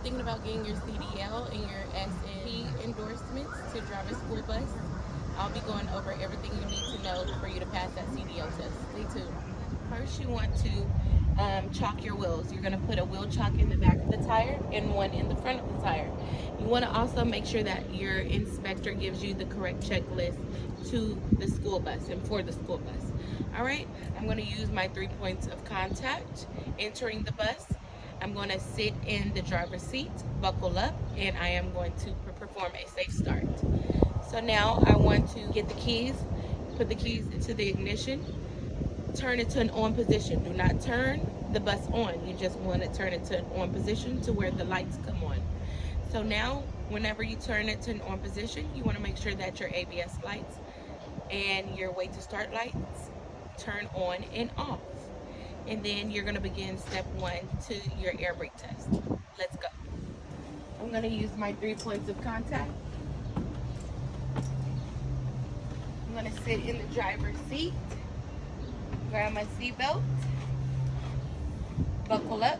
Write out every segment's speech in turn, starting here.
thinking about getting your CDL and your SNP endorsements to drive a school bus, I'll be going over everything you need to know for you to pass that CDL test. Stay tuned. First, you want to chalk your wheels. You're going to put a wheel chalk in the back of the tire and one in the front of the tire. You want to also make sure that your inspector gives you the correct checklist to the school bus and for the school bus. All right, I'm going to use my 3 points of contact entering the bus. I'm going to sit in the driver's seat, buckle up, and I am going to perform a safe start. So now I want to get the keys, put the keys into the ignition, turn it to an on position. Do not turn the bus on. You just want to turn it to an on position to where the lights come on. So now, whenever you turn it to an on position, you want to make sure that your ABS lights and your way to start lights turn on and off. And then you're going to begin step 1 to your air brake test. Let's go. I'm going to use my 3 points of contact. I'm going to sit in the driver's seat, grab my seatbelt, buckle up,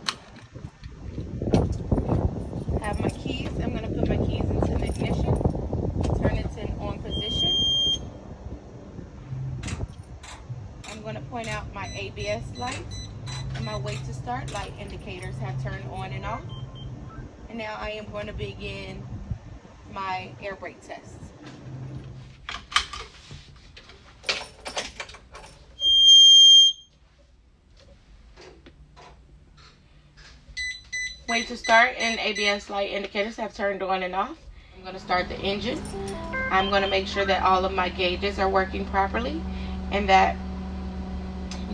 have my keys. I'm going to put my keys into the ignition, turn it to an on position. I'm going to point out my ABS lights and my way to start light indicators have turned on and off. And now I am going to begin my air brake test. Way to start and ABS light indicators have turned on and off. I'm going to start the engine. I'm going to make sure that all of my gauges are working properly and that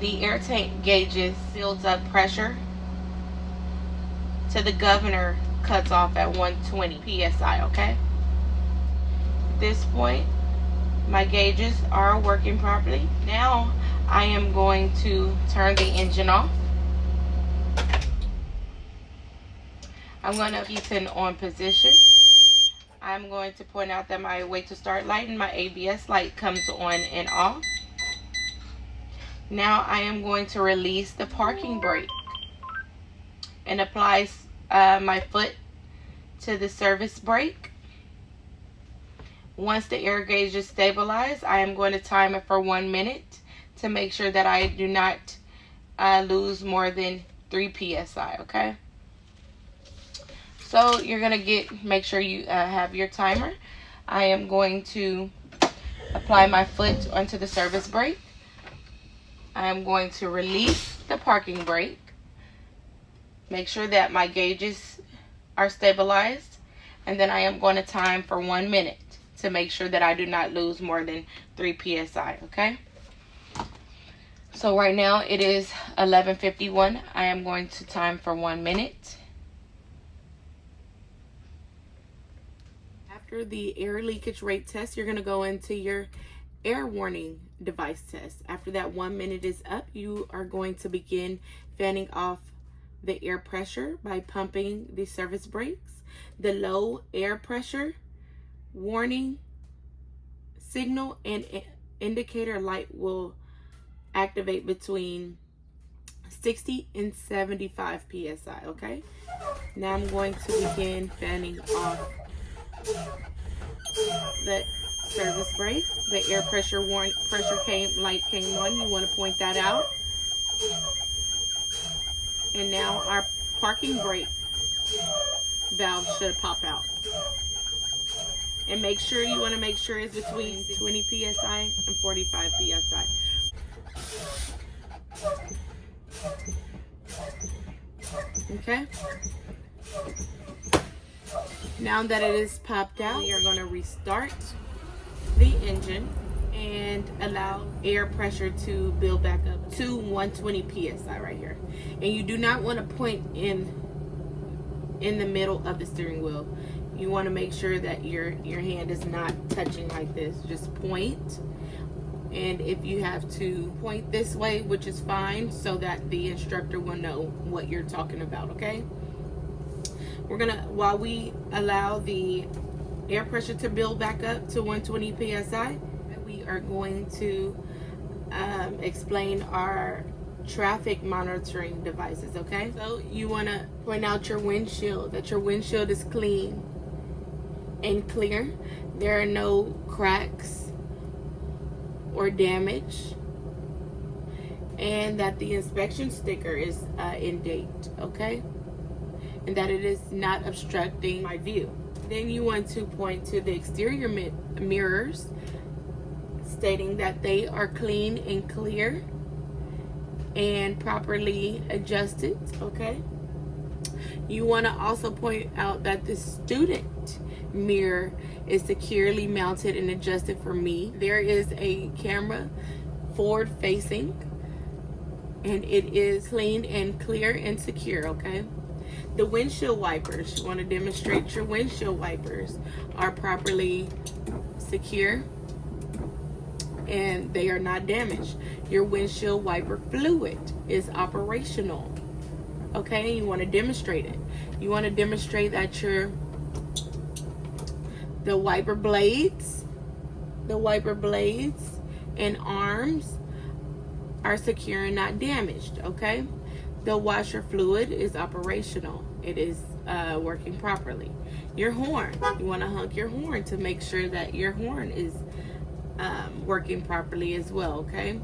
the air tank gauges builds up pressure to the governor cuts off at 120 psi, okay? At this point, my gauges are working properly. Now I am going to turn the engine off. I'm going to keep it on position. I'm going to point out that my way to start light and my ABS light comes on and off. Now I am going to release the parking brake and apply my foot to the service brake. Once the air gauge is stabilized, I am going to time it for 1 minute to make sure that I do not lose more than 3 psi, okay? So you're going to make sure you have your timer. I am going to apply my foot onto the service brake. I am going to release the parking brake. Make sure that my gauges are stabilized. And then I am going to time for 1 minute to make sure that I do not lose more than 3 psi, okay? So right now it is 11:51. I am going to time for 1 minute. After the air leakage rate test, you're going to go into your air warning device test. After that 1 minute is up, you are going to begin fanning off the air pressure by pumping the service brakes. The low air pressure warning signal and indicator light will activate between 60 and 75 psi, okay? Now I'm going to begin fanning off the service brake. The air pressure light came on. You want to point that out. And now our parking brake valve should pop out. And you want to make sure it's between 20 psi and 45 psi. Okay. Now that it is popped out, we are going to restart the engine and allow air pressure to build back up to 120 psi right here. And you do not want to point in the middle of the steering wheel. You want to make sure that your hand is not touching like this. Just point. And if you have to point this way, which is fine, so that the instructor will know what you're talking about, okay? We're gonna, while we allow the air pressure to build back up to 120 psi, we are going to explain our traffic monitoring devices, okay? So you want to point out your windshield, that your windshield is clean and clear. There are no cracks or damage, and that the inspection sticker is in date, okay? And that it is not obstructing my view. Then you want to point to the exterior mirrors, stating that they are clean and clear and properly adjusted, okay? You want to also point out that the student mirror is securely mounted and adjusted for me. There is a camera forward facing, and it is clean and clear and secure, okay? The windshield wipers, you want to demonstrate your windshield wipers are properly secure and they are not damaged. Your windshield wiper fluid is operational, okay? You want to demonstrate it. You want to demonstrate that the wiper blades and arms are secure and not damaged, okay? The washer fluid is operational. It is working properly. Your horn, you want to honk your horn to make sure that your horn is working properly as well, okay?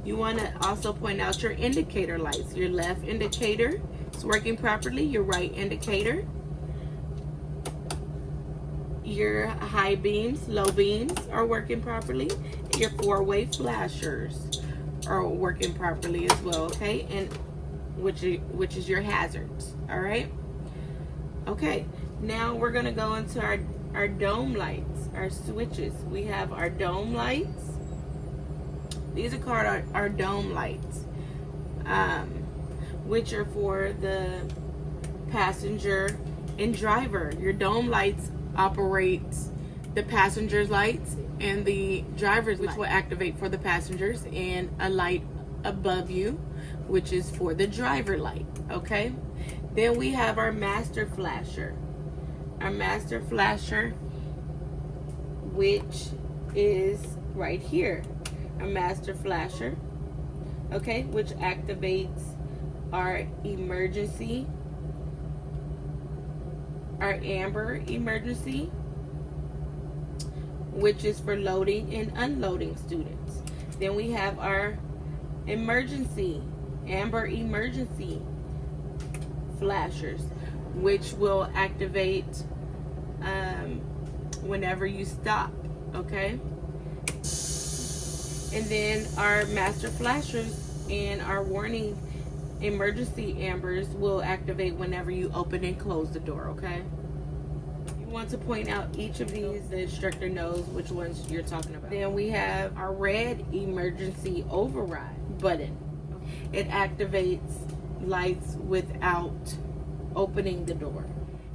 You want to also point out your indicator lights. Your left indicator is working properly. Your right indicator. Your high beams, low beams are working properly. Your four-way flashers are working properly as well, okay? And which is your hazards, all right? Okay, now we're gonna go into our dome lights, our switches. We have our dome lights. These are called our dome lights, which are for the passenger and driver. Your dome lights operates the passenger's lights and the driver's, which will activate for the passengers, and a light above you, which is for the driver light, okay? Then we have our master flasher. Our master flasher, which is right here. A master flasher, okay, which activates our emergency, our amber emergency, which is for loading and unloading students. Then we have our emergency, amber emergency flashers, which will activate whenever you stop, okay? And then our master flashers and our warning emergency ambers will activate whenever you open and close the door, okay? You want to point out each of these, the instructor knows which ones you're talking about. Then we have our red emergency override button. It activates lights without opening the door.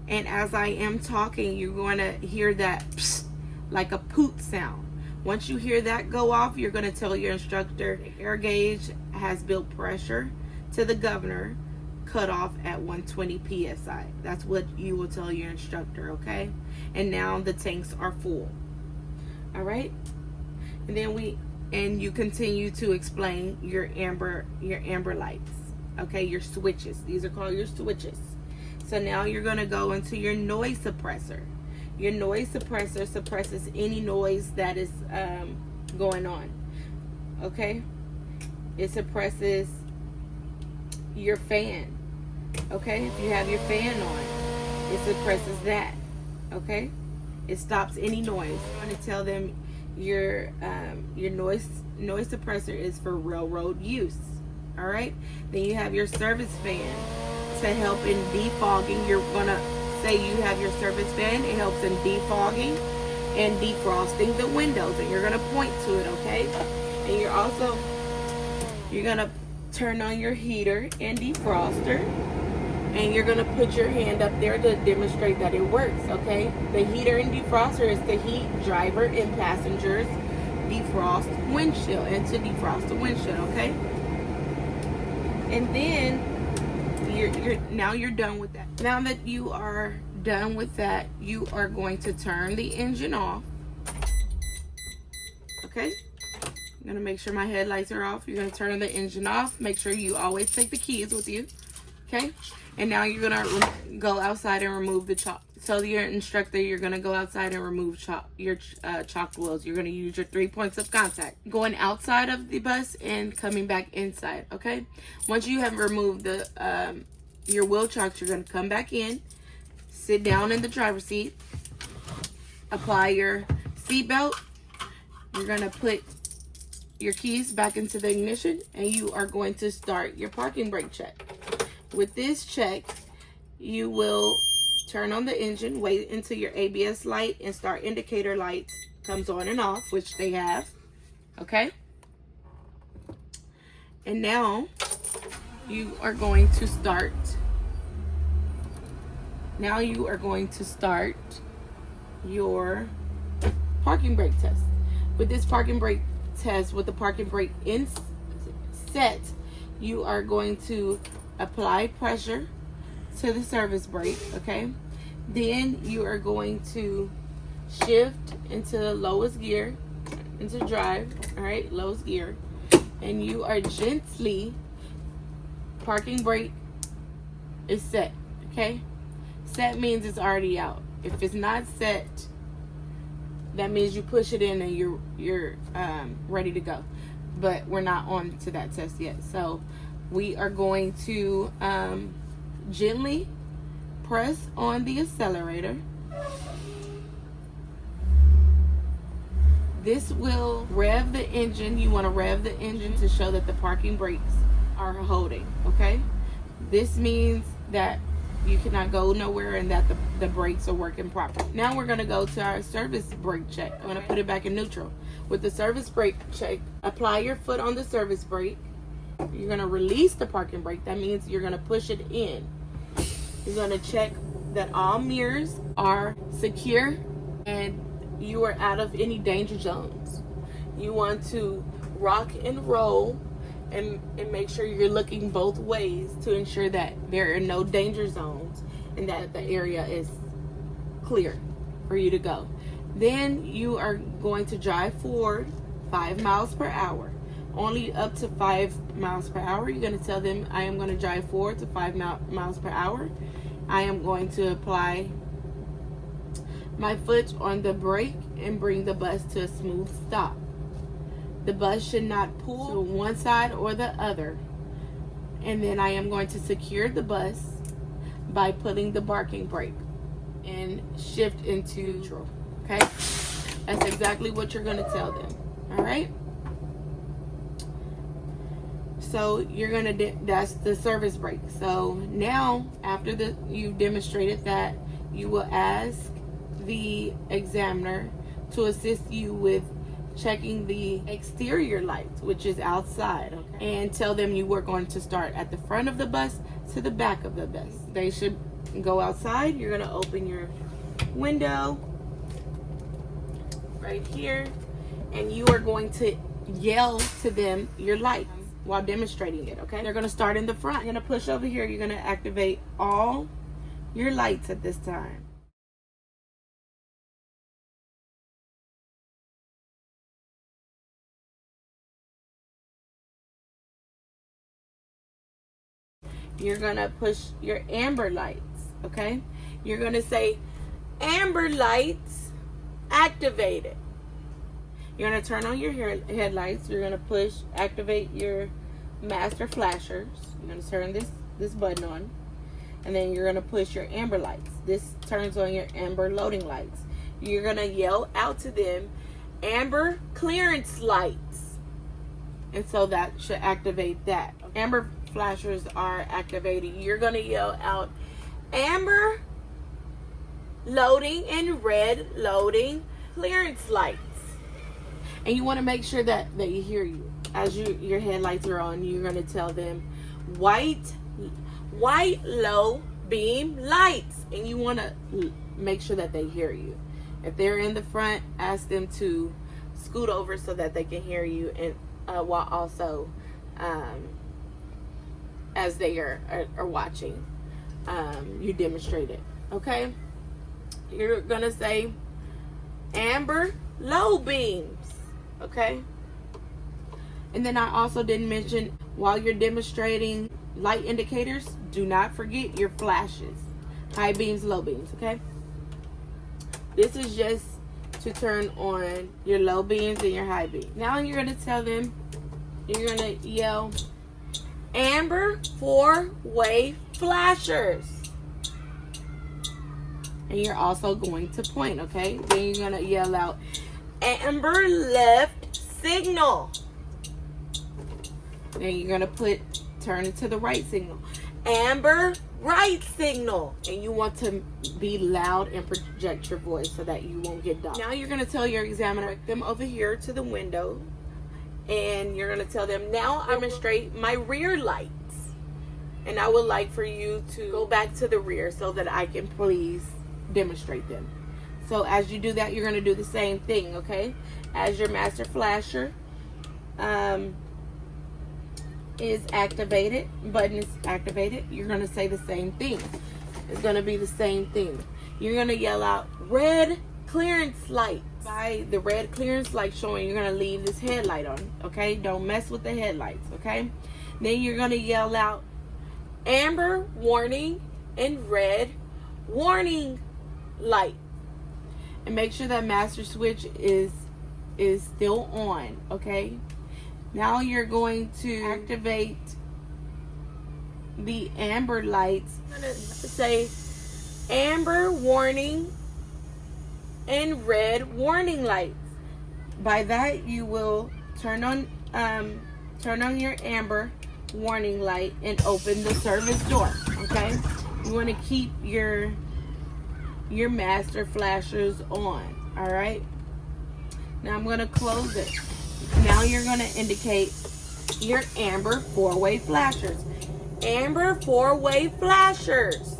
And as I am talking, you're going to hear that psst, like a poot sound. Once you hear that go off, you're going to tell your instructor the air gauge has built pressure to the governor, cut off at 120 psi. That's what you will tell your instructor, okay? And now the tanks are full. All right? And then you continue to explain your amber lights, okay? Your switches. These are called your switches. So now you're going to go into your noise suppressor. Your noise suppressor suppresses any noise that is going on, okay? It suppresses your fan, okay? If you have your fan on, it suppresses that, okay? It stops any noise. You want to tell them your noise suppressor is for railroad use, all right? Then you have your service fan to help in defogging. You're gonna say you have your service fan. It helps in defogging and defrosting the windows, and you're gonna point to it, okay? And you're gonna turn on your heater and defroster, and you're gonna put your hand up there to demonstrate that it works, okay? The heater and defroster is to heat driver and passengers defrost windshield and to defrost the windshield, okay? And then you're done with that. Now that you are done with that, you are going to turn the engine off, okay? I'm gonna make sure my headlights are off. You're gonna turn the engine off. Make sure you always take the keys with you. Okay? And now you're gonna go outside and remove the chalk. So your instructor, you're gonna go outside and remove your chalk wheels. You're gonna use your 3 points of contact. Going outside of the bus and coming back inside, okay? Once you have removed the your wheel chocks, you're gonna come back in, sit down in the driver's seat, apply your seatbelt. You're gonna put your keys back into the ignition, and you are going to start your parking brake check. With this check, you will turn on the engine, wait until your ABS light and start indicator lights comes on and off, which they have, okay? And now you are going to start. Now you are going to start your parking brake test. With this parking brake test, with the parking brake set, you are going to apply pressure to the service brake, okay? Then you are going to shift into the lowest gear, into drive, all right, lowest gear, and you are gently, parking brake is set, okay? Set means it's already out. If it's not set, that means you push it in and you're ready to go. But we're not on to that test yet. So we are going to gently press on the accelerator. This will rev the engine. You want to rev the engine to show that the parking brakes are holding, okay? This means that you cannot go nowhere and that the brakes are working properly. Now we're going to go to our service brake check. I'm going to put it back in neutral. With the service brake check, apply your foot on the service brake. You're going to release the parking brake. That means you're going to push it in. You're going to check that all mirrors are secure and you are out of any danger zones. You want to rock and roll and make sure you're looking both ways to ensure that there are no danger zones and that the area is clear for you to go. Then you are going to drive forward 5 miles per hour. Only up to 5 miles per hour. You're going to tell them, I am going to drive forward to 5 miles per hour. I am going to apply my foot on the brake and bring the bus to a smooth stop. The bus should not pull to one side or the other. And then I am going to secure the bus by putting the parking brake and shift into neutral. Okay? That's exactly what you're going to tell them. All right? So you're going to, that's the service brake. So now, after you've demonstrated that, you will ask the examiner to assist you with checking the exterior lights, which is outside, okay? And tell them you were going to start at the front of the bus to the back of the bus. They should go outside. You're going to open your window right here, and you are going to yell to them your lights while demonstrating it, okay? They're going to start in the front. You're going to push over here. You're going to activate all your lights at this time. You're going to push your amber lights, okay? You're going to say, amber lights activated. You're going to turn on your headlights. You're going to activate your master flashers. You're going to turn this button on. And then you're going to push your amber lights. This turns on your amber loading lights. You're going to yell out to them, amber clearance lights. And so that should activate that. Amber flashers are activated. You're going to yell out, amber loading and red loading clearance lights. And you want to make sure that they hear you. As your headlights are on, you're going to tell them white low beam lights. And you want to make sure that they hear you. If they're in the front, ask them to scoot over so that they can hear you, and while also as they are watching you demonstrate it. Okay, you're gonna say amber low beams. Okay, And then I also didn't mention, while you're demonstrating light indicators, do not forget your flashes. High beams, low beams, okay? This is just to turn on your low beams and your high beams. Now you're gonna tell them, you're gonna yell, amber 4-way flashers. And you're also going to point, okay? Then you're gonna yell out, amber left signal. Then you're gonna turn it to the right signal. Amber right signal. And you want to be loud and project your voice so that you won't get dumped. Now you're gonna tell your examiner, them over here to the window. And you're gonna tell them, now demonstrate my rear lights. And I would like for you to go back to the rear so that I can please demonstrate them. So as you do that, you're going to do the same thing, okay? As your master flasher is activated, button is activated, you're going to say the same thing. It's going to be the same thing. You're going to yell out, red clearance light. By the red clearance light showing, you're going to leave this headlight on, okay? Don't mess with the headlights, okay? Then you're going to yell out, amber warning and red warning light. And make sure that master switch is still on, okay? Now you're going to activate the amber lights. I'm going to say amber warning and red warning lights. By that you will turn on your amber warning light and open the service door, okay? You want to keep your master flashers on, all right? Now I'm going to close it. Now you're going to indicate your amber 4-way flashers. Amber 4-way flashers,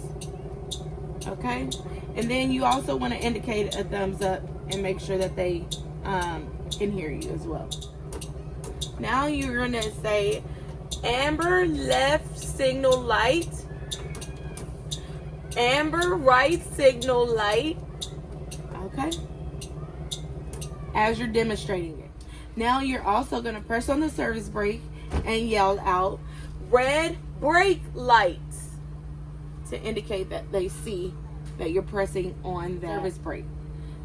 okay? And then you also want to indicate a thumbs up and make sure that they can hear you as well. Now you're going to say amber left signal light, amber right signal light, okay? As you're demonstrating it. Now you're also going to press on the service brake and yell out red brake lights to indicate that they see that you're pressing on the service brake.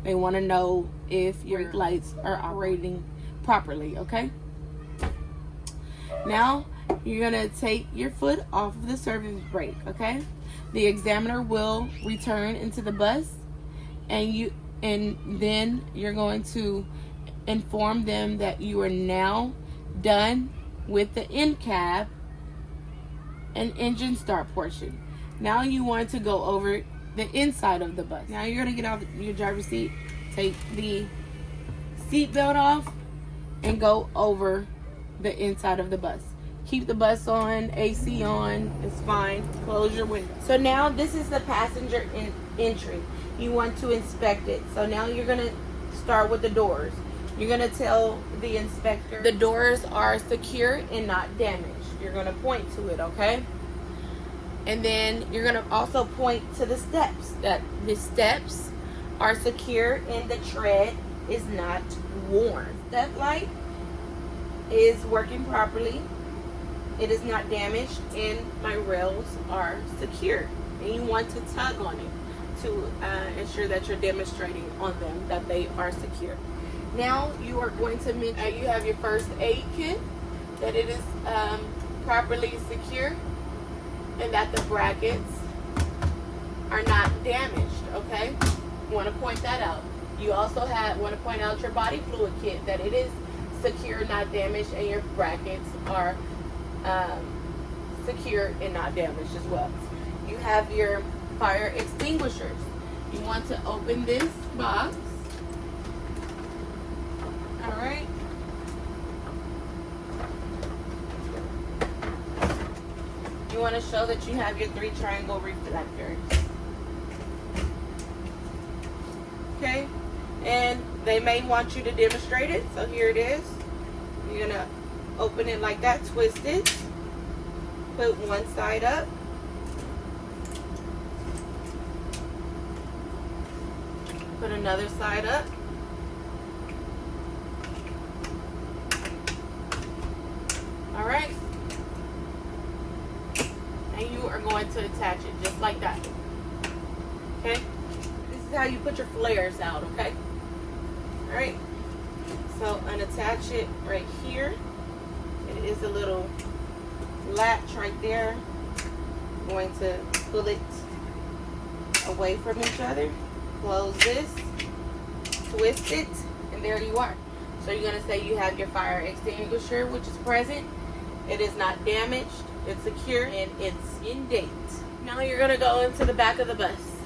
They want to know if your lights are operating properly, okay? Now you're going to take your foot off of the service brake, okay? The examiner will return into the bus, and then you're going to inform them that you are now done with the end cab and engine start portion. Now you want to go over the inside of the bus. Now you're going to get off your driver's seat, take the seat belt off, and go over the inside of the bus. Keep the bus on, AC on, it's fine. Close your window. So now this is the passenger entry. You want to inspect it. So now you're going to start with the doors. You're going to tell the inspector the doors are secure and not damaged. You're going to point to it, okay? And then you're going to also point to the steps, that the steps are secure and the tread is not worn. Step light is working properly. It is not damaged and my rails are secure. And you want to tug on it to ensure that you're demonstrating on them that they are secure. Now you are going to mention you have your first aid kit, that it is properly secure, and that the brackets are not damaged, okay? You want to point that out. You also want to point out your body fluid kit, that it is secure, not damaged, and your brackets are secure and not damaged as well. You have your fire extinguishers. You want to open this box. All right. You want to show that you have your 3 triangle reflectors. Okay. And they may want you to demonstrate it. So here it is. You're going to open it like that, twist it. Put one side up. Put another side up. unattach it just like that. Okay? This is how you put your flares out, okay? Alright. So unattach it right here. It is a little latch right there. I'm going to pull it away from each other. Close this. Twist it. And there you are. So you're going to say you have your fire extinguisher, which is present. It is not damaged. It's secure. And it's in date. Now you're going to go into the back of the bus.